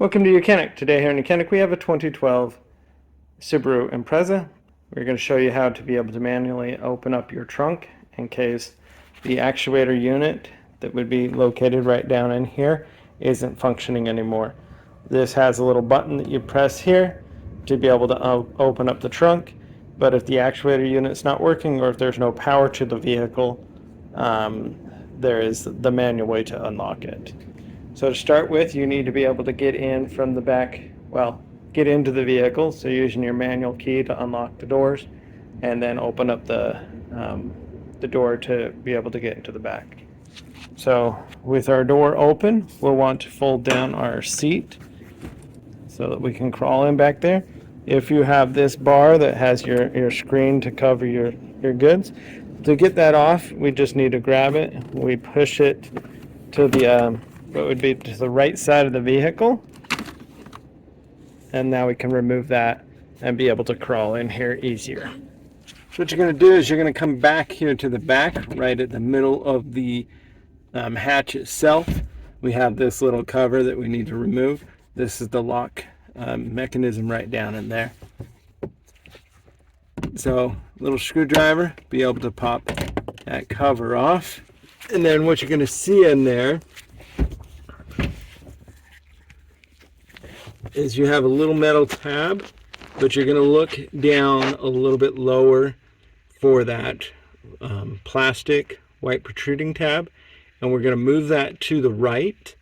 Welcome to YOUCANIC. Today here in YOUCANIC we have a 2012 Subaru Impreza. We're going to show you how to be able to manually open up your trunk in case the actuator unit that would be located right down in here isn't functioning anymore. This has a little button that you press here to be able to open up the trunk, but if the actuator unit's not working or if there's no power to the vehicle, there is the manual way to unlock it. So to start with, you need to be able to get in from the back, get into the vehicle, so using your manual key to unlock the doors, and then open up the door to be able to get into the back. So with our door open, we'll want to fold down our seat so that we can crawl in back there. If you have this bar that has your screen to cover your goods, to get that off, we just need to grab it. We push it to the what would be to the right side of the vehicle, and now we can remove that and be able to crawl in here easier. So what you're going to do is you're going to come back here to the back, right at the middle of the hatch itself. We have this little cover that we need to remove. This is the lock mechanism right down in there. So little screwdriver, be able to pop that cover off, and then what you're going to see in there is you have a little metal tab, but you're going to look down a little bit lower for that plastic white protruding tab, and we're going to move that to the right,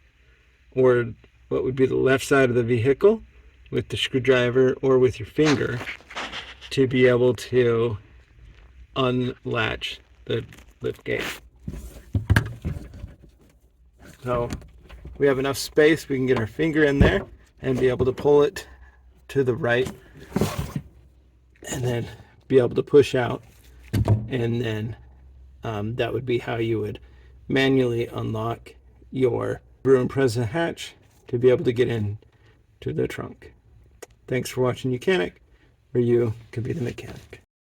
or what would be the left side of the vehicle, with the screwdriver or with your finger to be able to unlatch the lift gate. So we have enough space, we can get our finger in there and be able to pull it to the right, and then be able to push out, and then that would be how you would manually unlock your Subaru Impreza hatch to be able to get in to the trunk. Thanks for watching YOUCANIC, where you can be the mechanic.